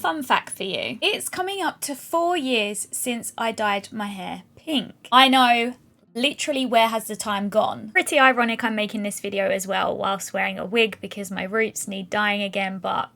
fun fact for you. It's coming up to 4 years since I dyed my hair pink. I know, literally, where has the time gone? Pretty ironic I'm making this video as well whilst wearing a wig because my roots need dyeing again, but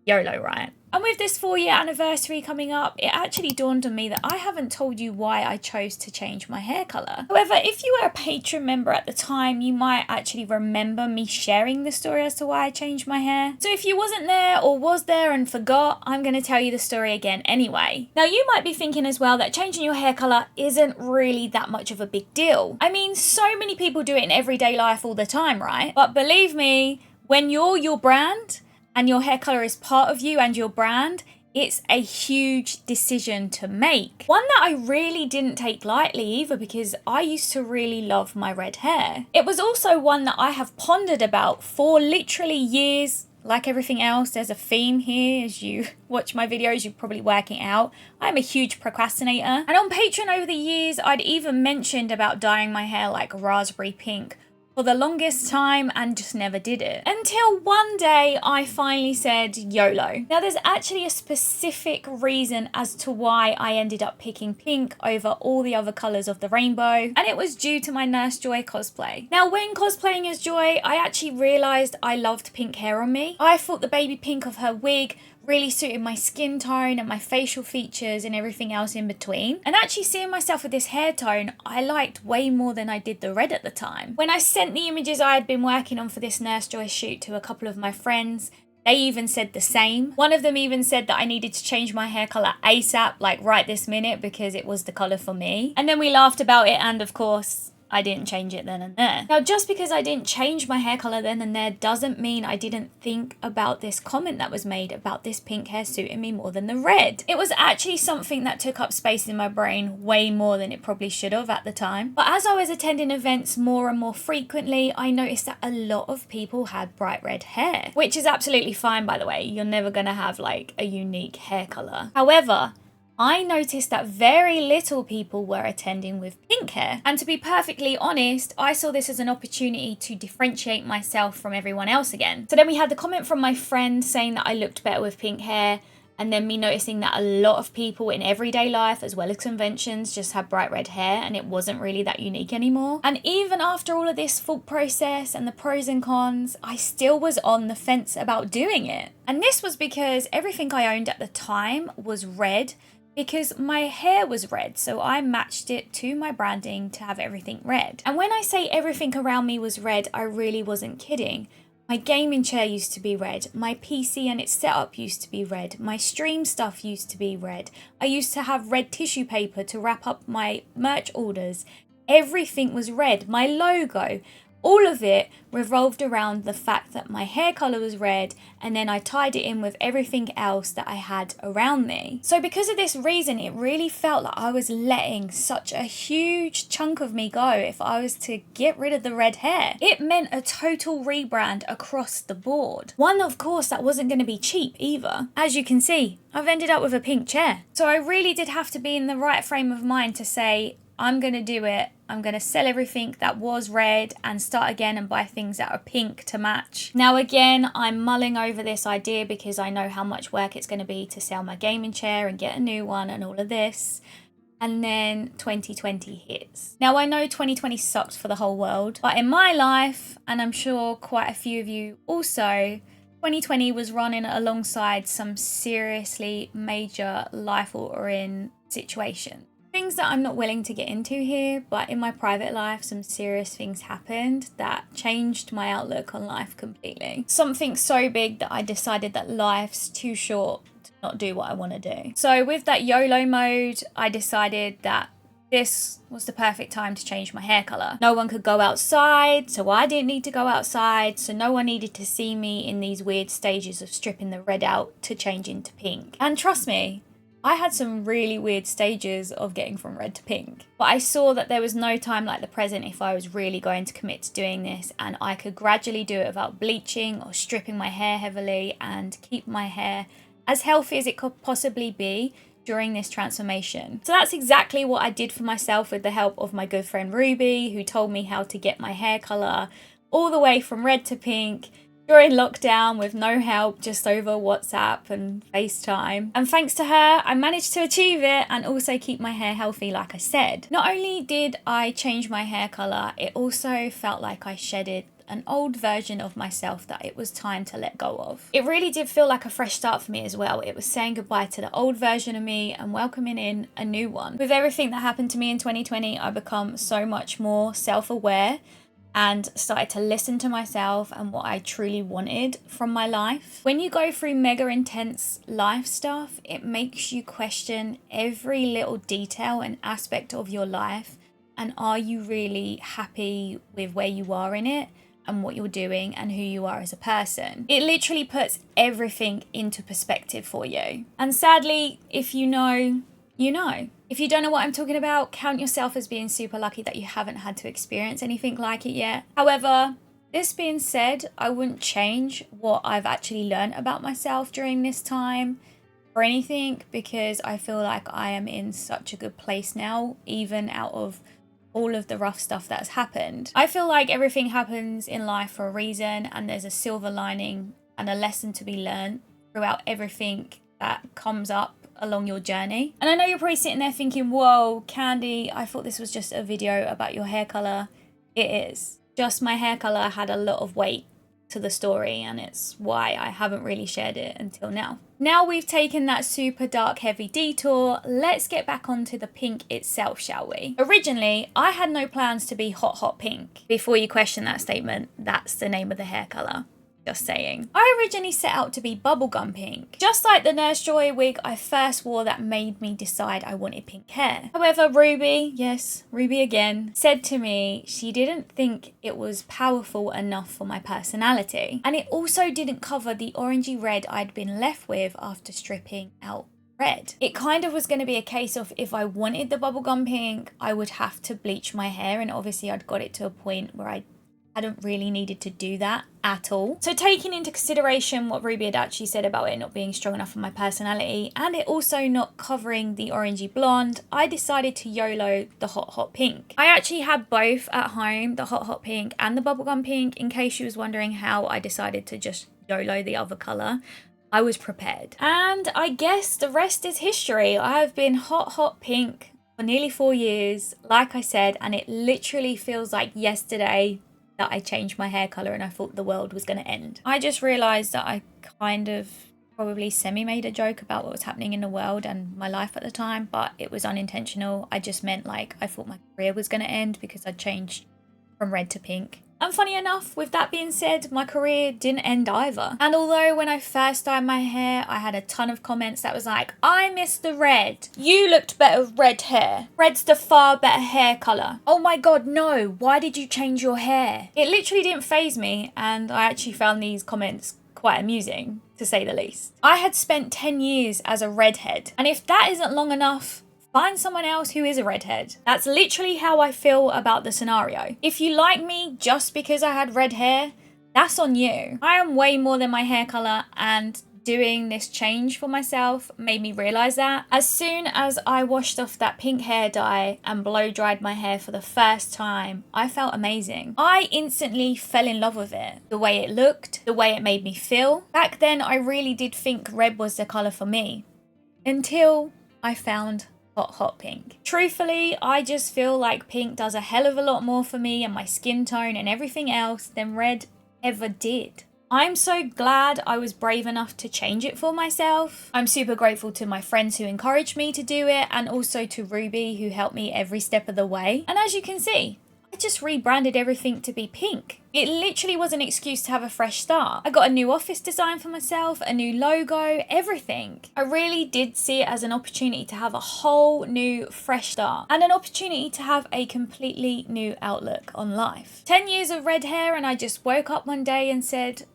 YOLO, right? And with this 4-year anniversary coming up, it actually dawned on me that I haven't told you why I chose to change my hair colour. However, if you were a Patreon member at the time, you might actually remember me sharing the story as to why I changed my hair. So if you wasn't there or was there and forgot, I'm going to tell you the story again anyway. Now, you might be thinking as well that changing your hair colour isn't really that much of a big deal. I mean, so many people do it in everyday life all the time, right? But believe me, when you're your brand, and your hair colour is part of you and your brand, it's a huge decision to make. One that I really didn't take lightly either because I used to really love my red hair. It was also one that I have pondered about for literally years. Like everything else, there's a theme here. As you watch my videos, you're probably working out. I'm a huge procrastinator. And on Patreon over the years, I'd even mentioned about dyeing my hair like raspberry pink for the longest time and just never did it. Until one day I finally said YOLO. Now there's actually a specific reason as to why I ended up picking pink over all the other colours of the rainbow, and it was due to my Nurse Joy cosplay. Now when cosplaying as Joy, I actually realised I loved pink hair on me. I thought the baby pink of her wig really suited my skin tone and my facial features and everything else in between. And actually seeing myself with this hair tone, I liked way more than I did the red at the time. When I sent the images I had been working on for this Nurse Joy shoot to a couple of my friends, they even said the same. One of them even said that I needed to change my hair colour ASAP, like right this minute, because it was the colour for me. And then we laughed about it, and of course, I didn't change it then and there. Now, just because I didn't change my hair colour then and there doesn't mean I didn't think about this comment that was made about this pink hair suiting me more than the red. It was actually something that took up space in my brain way more than it probably should have at the time. But as I was attending events more and more frequently, I noticed that a lot of people had bright red hair, which is absolutely fine, by the way. You're never gonna have like a unique hair colour. However, I noticed that very little people were attending with pink hair. And to be perfectly honest, I saw this as an opportunity to differentiate myself from everyone else again. So then we had the comment from my friend saying that I looked better with pink hair, and then me noticing that a lot of people in everyday life as well as conventions just had bright red hair and it wasn't really that unique anymore. And even after all of this thought process and the pros and cons, I still was on the fence about doing it. And this was because everything I owned at the time was red, because my hair was red, so I matched it to my branding to have everything red. And when I say everything around me was red, I really wasn't kidding. My gaming chair used to be red, my PC and its setup used to be red, my stream stuff used to be red, I used to have red tissue paper to wrap up my merch orders. Everything was red, my logo. All of it revolved around the fact that my hair colour was red, and then I tied it in with everything else that I had around me. So because of this reason, it really felt like I was letting such a huge chunk of me go if I was to get rid of the red hair. It meant a total rebrand across the board. One, of course, that wasn't going to be cheap either. As you can see, I've ended up with a pink chair. So I really did have to be in the right frame of mind to say, I'm going to do it. I'm going to sell everything that was red and start again and buy things that are pink to match. Now again, I'm mulling over this idea because I know how much work it's going to be to sell my gaming chair and get a new one and all of this. And then 2020 hits. Now I know 2020 sucked for the whole world, but in my life, and I'm sure quite a few of you also, 2020 was running alongside some seriously major life-altering situations. Things that I'm not willing to get into here, but in my private life, some serious things happened that changed my outlook on life completely. Something so big that I decided that life's too short to not do what I want to do. So with that YOLO mode, I decided that this was the perfect time to change my hair colour. No one could go outside, so I didn't need to go outside, so no one needed to see me in these weird stages of stripping the red out to change into pink. And trust me, I had some really weird stages of getting from red to pink, but I saw that there was no time like the present if I was really going to commit to doing this, and I could gradually do it without bleaching or stripping my hair heavily and keep my hair as healthy as it could possibly be during this transformation. So that's exactly what I did for myself with the help of my good friend Ruby, who told me how to get my hair colour all the way from red to pink during lockdown with no help, just over WhatsApp and FaceTime. And thanks to her, I managed to achieve it and also keep my hair healthy, like I said. Not only did I change my hair colour, it also felt like I shedded an old version of myself that it was time to let go of. It really did feel like a fresh start for me as well. It was saying goodbye to the old version of me and welcoming in a new one. With everything that happened to me in 2020, I become so much more self-aware and started to listen to myself and what I truly wanted from my life. When you go through mega intense life stuff, it makes you question every little detail and aspect of your life, and are you really happy with where you are in it and what you're doing and who you are as a person. It literally puts everything into perspective for you. And sadly, if you know, you know. If you don't know what I'm talking about, count yourself as being super lucky that you haven't had to experience anything like it yet. However, this being said, I wouldn't change what I've actually learned about myself during this time for anything, because I feel like I am in such a good place now, even out of all of the rough stuff that's happened. I feel like everything happens in life for a reason, and there's a silver lining and a lesson to be learned throughout everything that comes up along your journey. And I know you're probably sitting there thinking, whoa, Candy, I thought this was just a video about your hair colour. It is. Just my hair colour had a lot of weight to the story, and it's why I haven't really shared it until now. Now we've taken that super dark heavy detour, let's get back onto the pink itself, shall we? Originally, I had no plans to be hot pink. Before you question that statement, that's the name of the hair colour. Just saying. I originally set out to be bubblegum pink, just like the Nurse Joy wig I first wore that made me decide I wanted pink hair. However, Ruby, yes, Ruby again, said to me she didn't think it was powerful enough for my personality, and it also didn't cover the orangey red I'd been left with after stripping out red. It kind of was going to be a case of if I wanted the bubblegum pink, I would have to bleach my hair, and obviously I'd got it to a point where I hadn't really needed to do that at all. So taking into consideration what Ruby had actually said about it not being strong enough for my personality, and it also not covering the orangey blonde, I decided to YOLO the hot pink. I actually had both at home, the hot pink and the bubblegum pink, in case you was wondering how I decided to just YOLO the other colour. I was prepared. And I guess the rest is history. I have been hot pink for nearly 4 years, like I said, and it literally feels like yesterday that I changed my hair colour and I thought the world was going to end. I just realised that I kind of probably semi-made a joke about what was happening in the world and my life at the time, but it was unintentional. I just meant like I thought my career was going to end because I'd changed from red to pink. And funny enough, with that being said, my career didn't end either. And although when I first dyed my hair, I had a ton of comments that was like, I miss the red. You looked better with red hair. Red's the far better hair colour. Oh my god, no. Why did you change your hair? It literally didn't faze me, and I actually found these comments quite amusing, to say the least. I had spent 10 years as a redhead, and if that isn't long enough, find someone else who is a redhead. That's literally how I feel about the scenario. If you like me just because I had red hair, that's on you. I am way more than my hair colour, and doing this change for myself made me realise that. As soon as I washed off that pink hair dye and blow dried my hair for the first time, I felt amazing. I instantly fell in love with it. The way it looked, the way it made me feel. Back then, I really did think red was the colour for me. Until I found hot pink. Truthfully, I just feel like pink does a hell of a lot more for me and my skin tone and everything else than red ever did. I'm so glad I was brave enough to change it for myself. I'm super grateful to my friends who encouraged me to do it, and also to Ruby, who helped me every step of the way. And as you can see, I just rebranded everything to be pink. It literally was an excuse to have a fresh start. I got a new office design for myself, a new logo, everything. I really did see it as an opportunity to have a whole new fresh start, and an opportunity to have a completely new outlook on life. 10 years of red hair, and I just woke up one day and said,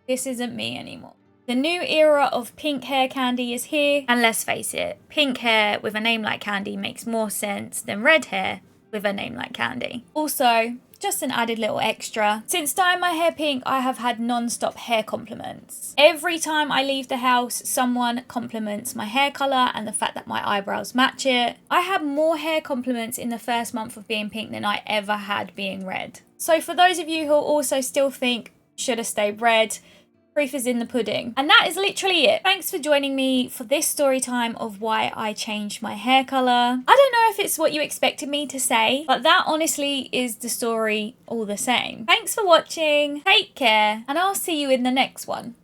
this isn't me anymore. The new era of pink hair Candy is here, and let's face it, pink hair with a name like Candy makes more sense than red hair with a name like Candy. Also, just an added little extra, since dyeing my hair pink, I have had non-stop hair compliments. Every time I leave the house, someone compliments my hair colour and the fact that my eyebrows match it. I had more hair compliments in the first month of being pink than I ever had being red. So for those of you who also still think, should have stayed red. Proof is in the pudding. And that is literally it. Thanks for joining me for this story time of why I changed my hair colour. I don't know if it's what you expected me to say, but that honestly is the story all the same. Thanks for watching, take care, and I'll see you in the next one.